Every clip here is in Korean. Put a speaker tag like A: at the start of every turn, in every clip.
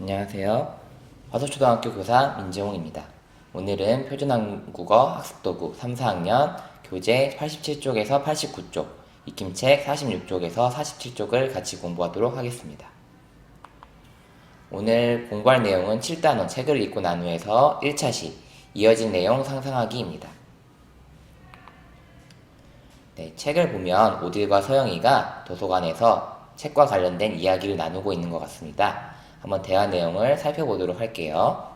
A: 안녕하세요. 화서초등학교 교사 민재홍입니다. 오늘은 표준한국어 학습도구 3, 4학년 교재 87쪽에서 89쪽, 익힘책 46쪽에서 47쪽을 같이 공부하도록 하겠습니다. 오늘 공부할 내용은 7단원 책을 읽고 난 후에서 1차 시 이어진 내용 상상하기입니다. 책을 보면 오딜과 서영이가 도서관에서 책과 관련된 이야기를 나누고 있는 것 같습니다. 한번 대화 내용을 살펴보도록 할게요.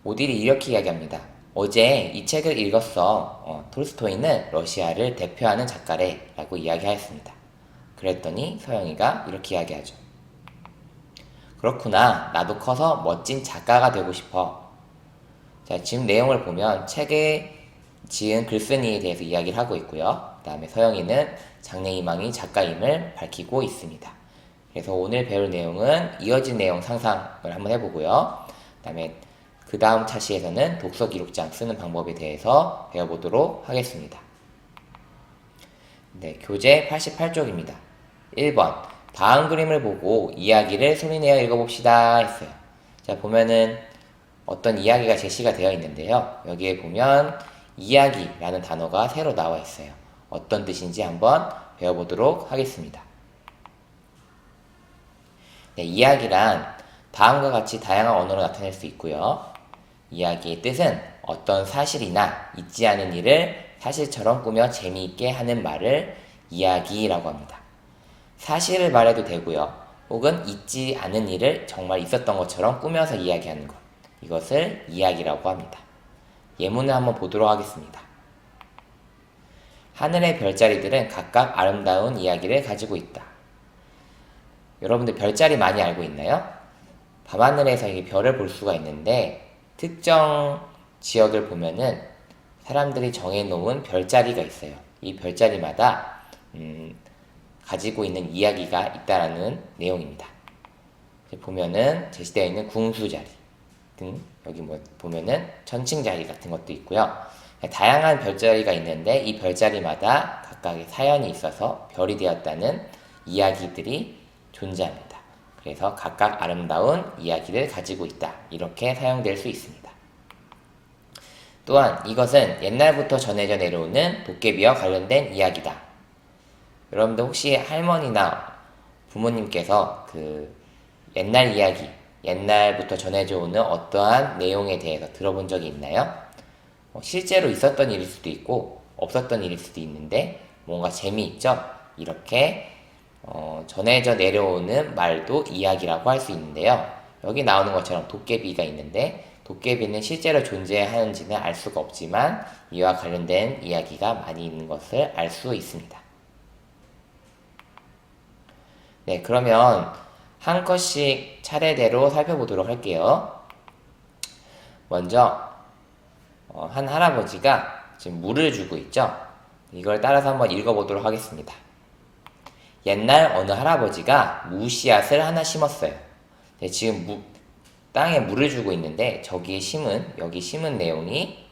A: 오딜이 이렇게 이야기합니다. 어제 이 책을 읽었어. 톨스토이는 러시아를 대표하는 작가래 라고 이야기하였습니다. 그랬더니 서영이가 이렇게 이야기하죠. 그렇구나. 나도 커서 멋진 작가가 되고 싶어. 자, 지금 내용을 보면 책에 지은 글쓴이에 대해서 이야기를 하고 있고요. 그 다음에 서영이는 장래희망이 작가임을 밝히고 있습니다. 그래서 오늘 배울 내용은 이어진 내용 상상을 한번 해보고요. 그 다음 차시에서는 독서 기록장 쓰는 방법에 대해서 배워보도록 하겠습니다. 교재 88쪽입니다. 1번 다음 그림을 보고 이야기를 소리내어 읽어봅시다 했어요. 자, 보면은 어떤 이야기가 제시가 되어 있는데요. 여기에 보면 이야기라는 단어가 새로 나와 있어요. 어떤 뜻인지 한번 배워보도록 하겠습니다. 이야기란 다음과 같이 다양한 언어로 나타낼 수 있고요. 이야기의 뜻은 어떤 사실이나 있지 않은 일을 사실처럼 꾸며 재미있게 하는 말을 이야기라고 합니다. 사실을 말해도 되고요. 혹은 있지 않은 일을 정말 있었던 것처럼 꾸며서 이야기하는 것. 이것을 이야기라고 합니다. 예문을 한번 보도록 하겠습니다. 하늘의 별자리들은 각각 아름다운 이야기를 가지고 있다. 여러분들 별자리 많이 알고 있나요? 밤하늘에서 이 별을 볼 수가 있는데 특정 지역을 보면은 사람들이 정해놓은 별자리가 있어요. 이 별자리마다 가지고 있는 이야기가 있다라는 내용입니다. 보면은 제시되어 있는 궁수자리 등 여기 보면은 천칭자리 같은 것도 있고요. 다양한 별자리가 있는데 이 별자리마다 각각의 사연이 있어서 별이 되었다는 이야기들이 존재합니다. 그래서 각각 아름다운 이야기를 가지고 있다. 이렇게 사용될 수 있습니다. 또한 이것은 옛날부터 전해져 내려오는 도깨비와 관련된 이야기다. 여러분들 혹시 할머니나 부모님께서 그 옛날 이야기, 옛날부터 전해져 오는 어떠한 내용에 대해서 들어본 적이 있나요? 실제로 있었던 일일 수도 있고 없었던 일일 수도 있는데 뭔가 재미있죠? 이렇게 전해져 내려오는 말도 이야기라고 할 수 있는데요. 여기 나오는 것처럼 도깨비가 있는데 도깨비는 실제로 존재하는지는 알 수가 없지만 이와 관련된 이야기가 많이 있는 것을 알 수 있습니다. 그러면 한 컷씩 차례대로 살펴보도록 할게요. 먼저 한 할아버지가 지금 물을 주고 있죠. 이걸 따라서 한번 읽어보도록 하겠습니다. 옛날 어느 할아버지가 무씨앗을 하나 심었어요. 지금 땅에 물을 주고 있는데 여기 심은 내용이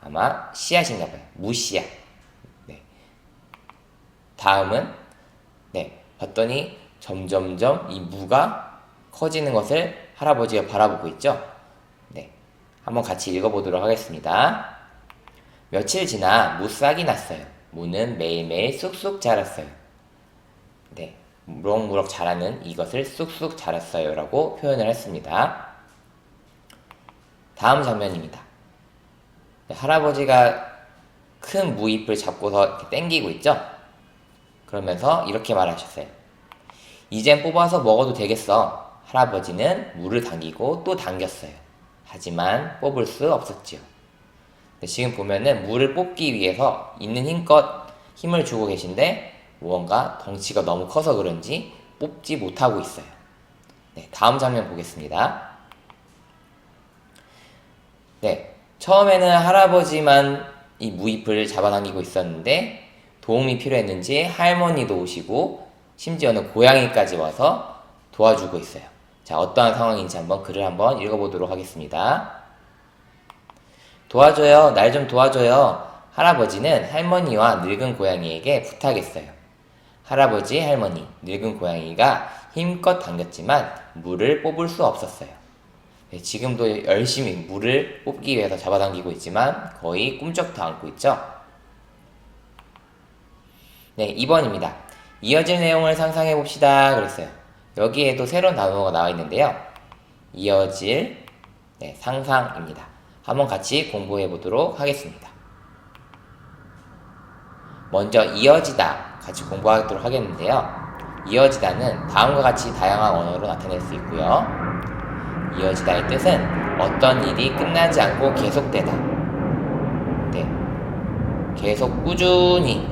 A: 아마 씨앗인가봐요. 무씨앗. 다음은 봤더니 점점점 이 무가 커지는 것을 할아버지가 바라보고 있죠. 한번 같이 읽어보도록 하겠습니다. 며칠 지나 무싹이 났어요. 무는 매일매일 쑥쑥 자랐어요. 무럭무럭 자라는 이것을 쑥쑥 자랐어요 라고 표현을 했습니다. 다음 장면입니다. 할아버지가 큰 무잎을 잡고서 이렇게 당기고 있죠. 그러면서 이렇게 말하셨어요. 이젠 뽑아서 먹어도 되겠어. 할아버지는 물을 당기고 또 당겼어요. 하지만 뽑을 수 없었지요. 지금 보면은 물을 뽑기 위해서 있는 힘껏 힘을 주고 계신데 무언가 덩치가 너무 커서 그런지 뽑지 못하고 있어요. 다음 장면 보겠습니다. 처음에는 할아버지만 이 무잎을 잡아당기고 있었는데 도움이 필요했는지 할머니도 오시고 심지어는 고양이까지 와서 도와주고 있어요. 자, 어떠한 상황인지 한번 글을 한번 읽어보도록 하겠습니다. 도와줘요. 날 좀 도와줘요. 할아버지는 할머니와 늙은 고양이에게 부탁했어요. 할아버지, 할머니, 늙은 고양이가 힘껏 당겼지만 물을 뽑을 수 없었어요. 네, 지금도 열심히 물을 뽑기 위해서 잡아당기고 있지만 거의 꿈쩍도 않고 있죠. 네, 2번입니다. 이어질 내용을 상상해 봅시다 그랬어요. 여기에도 새로운 단어가 나와 있는데요. 이어질, 네, 상상입니다. 한번 같이 공부해 보도록 하겠습니다. 먼저 이어지다 같이 공부하도록 하겠는데요. 이어지다는 다음과 같이 다양한 언어로 나타낼 수 있고요. 이어지다의 뜻은 어떤 일이 끝나지 않고 계속되다. 네, 계속 꾸준히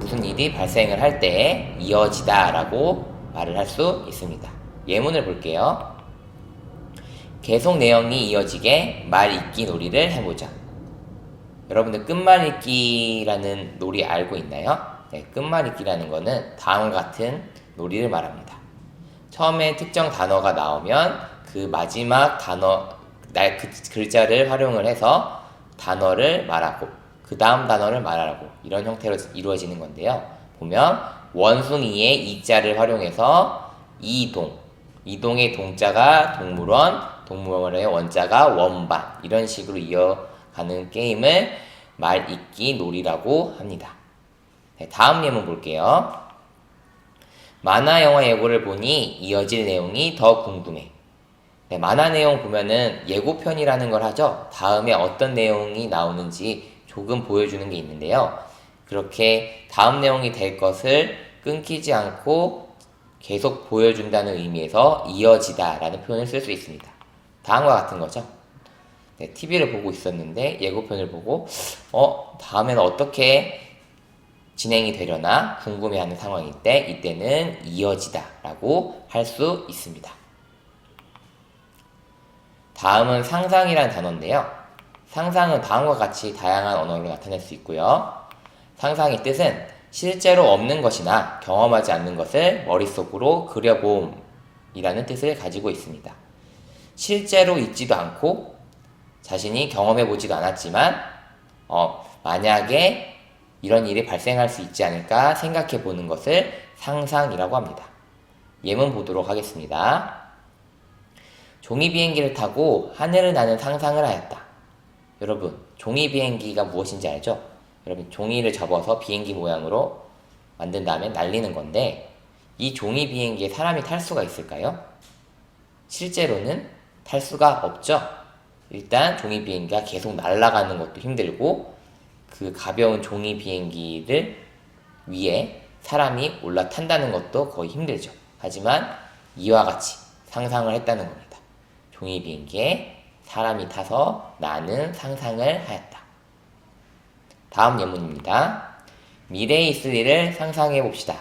A: 무슨 일이 발생을 할 때 이어지다 라고 말을 할 수 있습니다. 예문을 볼게요. 계속 내용이 이어지게 말 잇기 놀이를 해보자. 여러분들 끝말잇기라는 놀이 알고 있나요? 네, 끝말잇기라는 거는 다음과 같은 놀이를 말합니다. 처음에 특정 단어가 나오면 그 마지막 그 글자를 활용을 해서 단어를 말하고 그 다음 단어를 말하고 이런 형태로 이루어지는 건데요. 보면 원숭이의 이자를 활용해서 이동의 동자가 동물원, 동물원의 원자가 원반 이런 식으로 이어가는 게임을 말잇기 놀이라고 합니다. 네, 다음 예문 볼게요. 만화 영화 예고를 보니 이어질 내용이 더 궁금해. 네, 만화 내용 보면은 예고편이라는 걸 하죠. 다음에 어떤 내용이 나오는지 조금 보여주는 게 있는데요. 그렇게 다음 내용이 될 것을 끊기지 않고 계속 보여준다는 의미에서 이어지다 라는 표현을 쓸 수 있습니다. 다음과 같은 거죠. 네, TV를 보고 있었는데 예고편을 보고 다음에는 어떻게 진행이 되려나 궁금해하는 상황일 때 이때는 이어지다 라고 할 수 있습니다. 다음은 상상이라는 단어인데요. 상상은 다음과 같이 다양한 언어로 나타낼 수 있고요. 상상의 뜻은 실제로 없는 것이나 경험하지 않는 것을 머릿속으로 그려봄이라는 뜻을 가지고 있습니다. 실제로 있지도 않고 자신이 경험해보지도 않았지만 만약에 이런 일이 발생할 수 있지 않을까 생각해보는 것을 상상이라고 합니다. 예문 보도록 하겠습니다. 종이 비행기를 타고 하늘을 나는 상상을 하였다. 여러분, 종이 비행기가 무엇인지 알죠? 여러분, 종이를 접어서 비행기 모양으로 만든 다음에 날리는 건데 이 종이 비행기에 사람이 탈 수가 있을까요? 실제로는 탈 수가 없죠. 일단 종이 비행기가 계속 날아가는 것도 힘들고 그 가벼운 종이 비행기를 위에 사람이 올라탄다는 것도 거의 힘들죠. 하지만 이와 같이 상상을 했다는 겁니다. 종이 비행기에 사람이 타서 나는 상상을 하였다. 다음 예문입니다. 미래에 있을 일을 상상해 봅시다.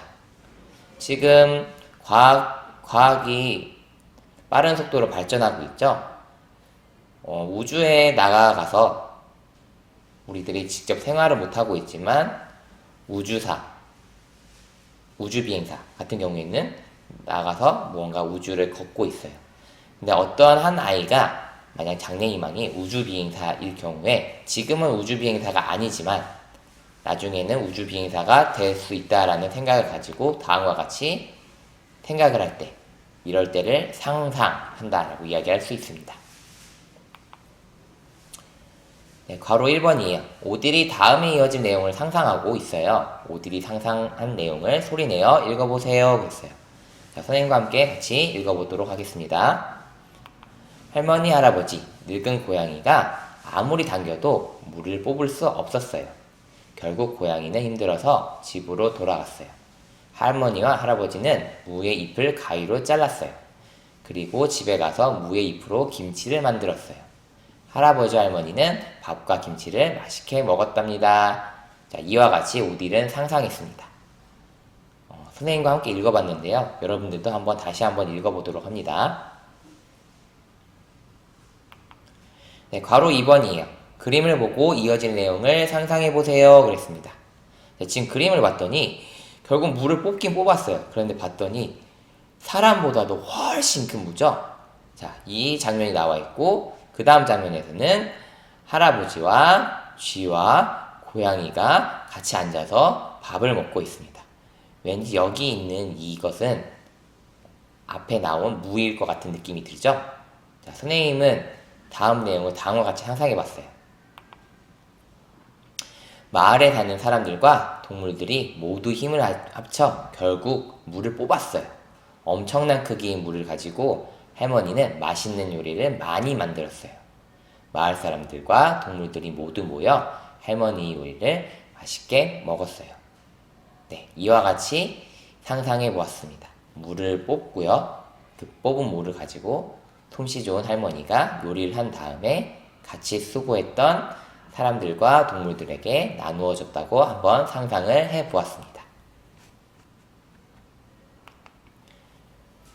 A: 지금 과학이 빠른 속도로 발전하고 있죠. 우주에 나가서 우리들이 직접 생활을 못하고 있지만 우주비행사 같은 경우에는 나가서 무언가 우주를 걷고 있어요. 근데 어떤 한 아이가 만약 장래희망이 우주비행사일 경우에 지금은 우주비행사가 아니지만 나중에는 우주비행사가 될 수 있다라는 생각을 가지고 다음과 같이 생각을 할 때, 이럴 때를 상상한다라고 이야기할 수 있습니다. 네, 괄호 1번이에요. 오딜이 다음에 이어질 내용을 상상하고 있어요. 오딜이 상상한 내용을 소리내어 읽어보세요. 그랬어요. 자, 선생님과 함께 같이 읽어보도록 하겠습니다. 할머니, 할아버지, 늙은 고양이가 아무리 당겨도 물을 뽑을 수 없었어요. 결국 고양이는 힘들어서 집으로 돌아갔어요. 할머니와 할아버지는 무의 잎을 가위로 잘랐어요. 그리고 집에 가서 무의 잎으로 김치를 만들었어요. 할아버지와 할머니는 밥과 김치를 맛있게 먹었답니다. 자, 이와 같이 오딜은 상상했습니다. 선생님과 함께 읽어봤는데요. 여러분들도 다시 한번 읽어보도록 합니다. 네, 괄호 2번이에요. 그림을 보고 이어질 내용을 상상해보세요. 그랬습니다. 네, 지금 그림을 봤더니 결국 물을 뽑긴 뽑았어요. 그런데 봤더니 사람보다도 훨씬 큰 무죠? 자, 이 장면이 나와 있고 그 다음 장면에서는 할아버지와 쥐와 고양이가 같이 앉아서 밥을 먹고 있습니다. 왠지 여기 있는 이것은 앞에 나온 무일 것 같은 느낌이 들죠? 자, 선생님은 다음 내용을 다음과 같이 상상해 봤어요. 마을에 사는 사람들과 동물들이 모두 힘을 합쳐 결국 물을 뽑았어요. 엄청난 크기의 물을 가지고 할머니는 맛있는 요리를 많이 만들었어요. 마을 사람들과 동물들이 모두 모여 할머니 요리를 맛있게 먹었어요. 네, 이와 같이 상상해 보았습니다. 물을 뽑고요. 그 뽑은 물을 가지고 솜씨 좋은 할머니가 요리를 한 다음에 같이 수고했던 사람들과 동물들에게 나누어 줬다고 한번 상상을 해 보았습니다.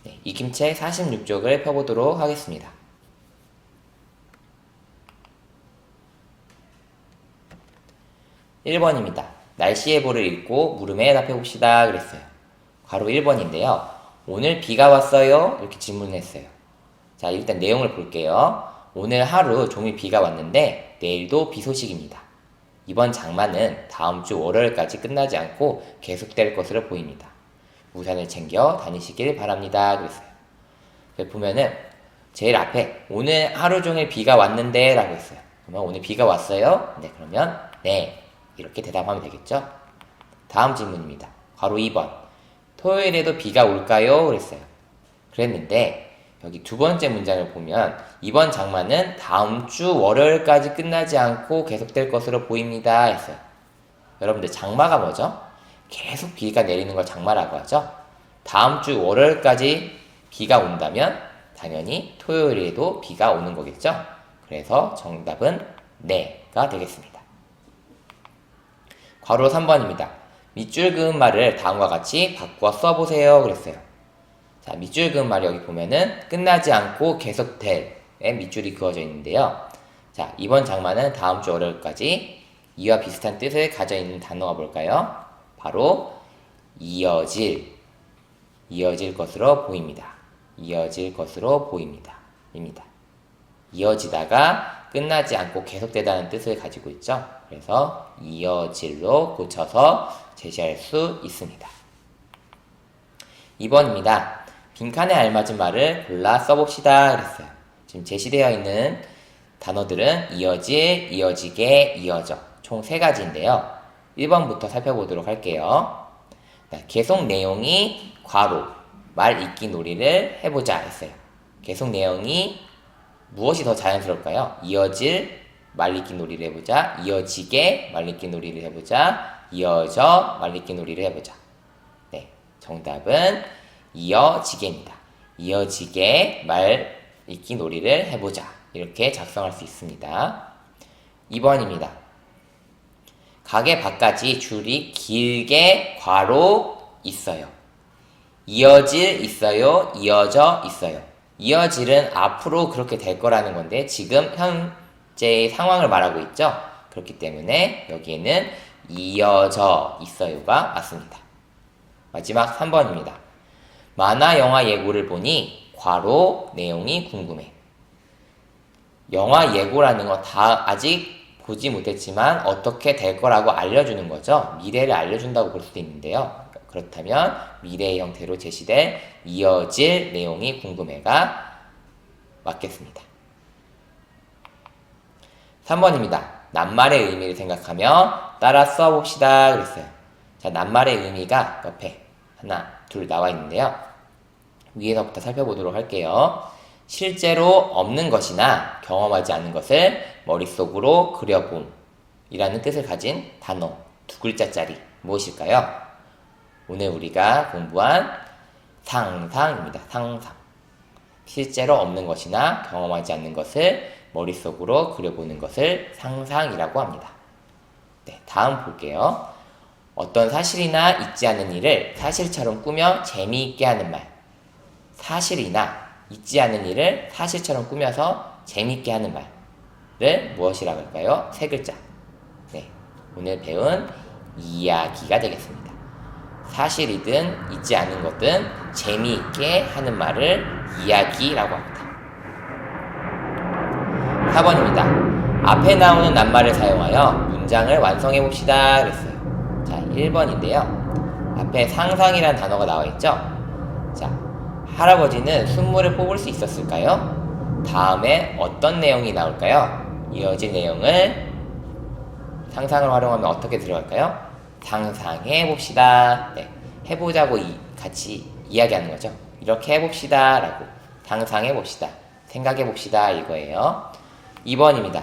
A: 네, 익힘책 46쪽을 펴보도록 하겠습니다. 1번입니다. 날씨 예보를 읽고 물음에 답해봅시다 그랬어요. 괄호 1번인데요. 오늘 비가 왔어요? 이렇게 질문했어요. 자, 일단 내용을 볼게요. 오늘 하루 종일 비가 왔는데 내일도 비 소식입니다. 이번 장마는 다음 주 월요일까지 끝나지 않고 계속될 것으로 보입니다. 우산을 챙겨 다니시길 바랍니다. 그랬어요. 보면은 제일 앞에 오늘 하루 종일 비가 왔는데 라고 했어요. 그러면 오늘 비가 왔어요? 네, 그러면 네 이렇게 대답하면 되겠죠. 다음 질문입니다. 괄호 2번 토요일에도 비가 올까요? 그랬어요. 그랬는데 여기 두 번째 문장을 보면 이번 장마는 다음 주 월요일까지 끝나지 않고 계속될 것으로 보입니다 했어요. 여러분들 장마가 뭐죠? 계속 비가 내리는 걸 장마라고 하죠. 다음 주 월요일까지 비가 온다면 당연히 토요일에도 비가 오는 거겠죠. 그래서 정답은 네가 되겠습니다. 괄호 3번입니다. 밑줄 그은 말을 다음과 같이 바꾸어 써보세요 그랬어요. 자, 밑줄 그은 말이 여기 보면은 끝나지 않고 계속될에 밑줄이 그어져 있는데요. 자, 이번 장마는 다음 주 월요일까지 이와 비슷한 뜻을 가져 있는 단어가 뭘까요? 바로 이어질 것으로 보입니다. 이어질 것으로 보입니다. 입니다. 이어지다가 끝나지 않고 계속되다는 뜻을 가지고 있죠. 그래서 이어질로 고쳐서 제시할 수 있습니다. 2번입니다. 빈칸에 알맞은 말을 골라 써봅시다 그랬어요. 지금 제시되어 있는 단어들은 이어질, 이어지게, 이어져 총 3가지인데요. 1번부터 살펴보도록 할게요. 계속 내용이 괄호 말 읽기 놀이를 해보자 했어요. 계속 내용이 무엇이 더 자연스러울까요? 이어질 말 읽기 놀이를 해보자, 이어지게 말 읽기 놀이를 해보자, 이어져 말 읽기 놀이를 해보자. 네, 정답은 이어지게입니다. 이어지게 말 읽기 놀이를 해보자. 이렇게 작성할 수 있습니다. 2번입니다. 가게 밖까지 줄이 길게 괄호 있어요. 이어질 있어요. 이어져 있어요. 이어질은 앞으로 그렇게 될 거라는 건데 지금 현재의 상황을 말하고 있죠. 그렇기 때문에 여기에는 이어져 있어요가 맞습니다. 마지막 3번입니다. 만화 영화 예고를 보니 괄호 내용이 궁금해. 영화 예고라는 거 다 아직 보지 못했지만 어떻게 될 거라고 알려주는 거죠. 미래를 알려준다고 볼 수도 있는데요. 그렇다면 미래의 형태로 제시될 이어질 내용이 궁금해가 맞겠습니다. 3번입니다. 낱말의 의미를 생각하며 따라 써봅시다 그랬어요. 자, 낱말의 의미가 옆에 하나, 둘 나와 있는데요. 위에서부터 살펴보도록 할게요. 실제로 없는 것이나 경험하지 않은 것을 머릿속으로 그려봄 이라는 뜻을 가진 단어 2글자짜리 무엇일까요? 오늘 우리가 공부한 상상입니다. 상상. 실제로 없는 것이나 경험하지 않는 것을 머릿속으로 그려보는 것을 상상이라고 합니다. 네, 다음 볼게요. 어떤 사실이나 있지 않은 일을 사실처럼 꾸며 재미있게 하는 말. 사실이나 있지 않은 일을 사실처럼 꾸며서 재미있게 하는 말을 무엇이라고 할까요? 3글자. 네, 오늘 배운 이야기가 되겠습니다. 사실이든 있지 않은 것든 재미있게 하는 말을 이야기라고 합니다. 4번입니다. 앞에 나오는 낱말을 사용하여 문장을 완성해 봅시다 그랬어요. 자, 1번인데요. 앞에 상상이라는 단어가 나와 있죠? 자, 할아버지는 순물을 뽑을 수 있었을까요? 다음에 어떤 내용이 나올까요? 이어진 내용을 상상을 활용하면 어떻게 들어갈까요? 상상해 봅시다. 네, 해보자고 같이 이야기하는 거죠. 이렇게 해봅시다 라고 상상해 봅시다. 생각해 봅시다 이거예요. 2번입니다.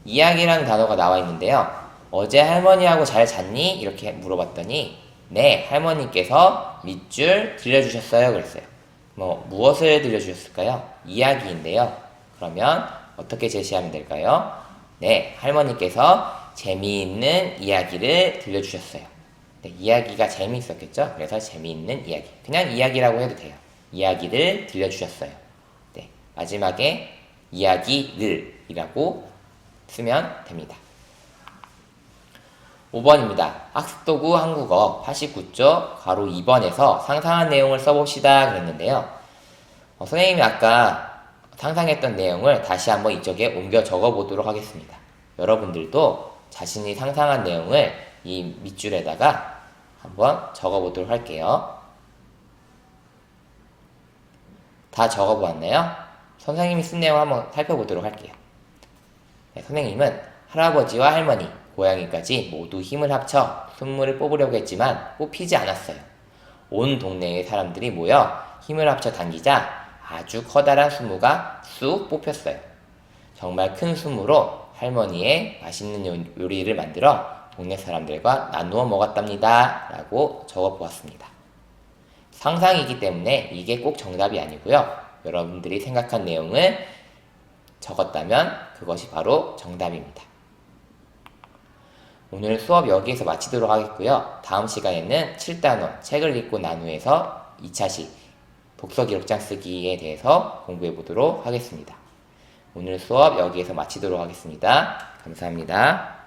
A: 이야기라는 단어가 나와 있는데요. 어제 할머니하고 잘 잤니? 이렇게 물어봤더니 네, 할머니께서 밑줄 들려주셨어요 그랬어요. 무엇을 들려주셨을까요? 이야기인데요. 그러면 어떻게 제시하면 될까요? 네, 할머니께서 재미있는 이야기를 들려주셨어요. 네, 이야기가 재미있었겠죠? 그래서 재미있는 이야기. 그냥 이야기라고 해도 돼요. 이야기를 들려주셨어요. 네, 마지막에 이야기를 이라고 쓰면 됩니다. 5번입니다. 학습도구 한국어 89쪽 가로 2번에서 상상한 내용을 써봅시다 그랬는데요. 선생님이 아까 상상했던 내용을 다시 한번 이쪽에 옮겨 적어보도록 하겠습니다. 여러분들도 자신이 상상한 내용을 이 밑줄에다가 한번 적어보도록 할게요. 다 적어보았나요? 선생님이 쓴 내용 한번 살펴보도록 할게요. 네, 선생님은 할아버지와 할머니, 고양이까지 모두 힘을 합쳐 순물을 뽑으려고 했지만 뽑히지 않았어요. 온 동네의 사람들이 모여 힘을 합쳐 당기자 아주 커다란 순무가 쑥 뽑혔어요. 정말 큰 순무로 할머니의 맛있는 요리를 만들어 동네 사람들과 나누어 먹었답니다. 라고 적어보았습니다. 상상이기 때문에 이게 꼭 정답이 아니고요. 여러분들이 생각한 내용을 적었다면 그것이 바로 정답입니다. 오늘 수업 여기에서 마치도록 하겠고요. 다음 시간에는 7단원 책을 읽고 난 후에서 2차식 독서 기록장 쓰기에 대해서 공부해 보도록 하겠습니다. 오늘 수업 여기에서 마치도록 하겠습니다. 감사합니다.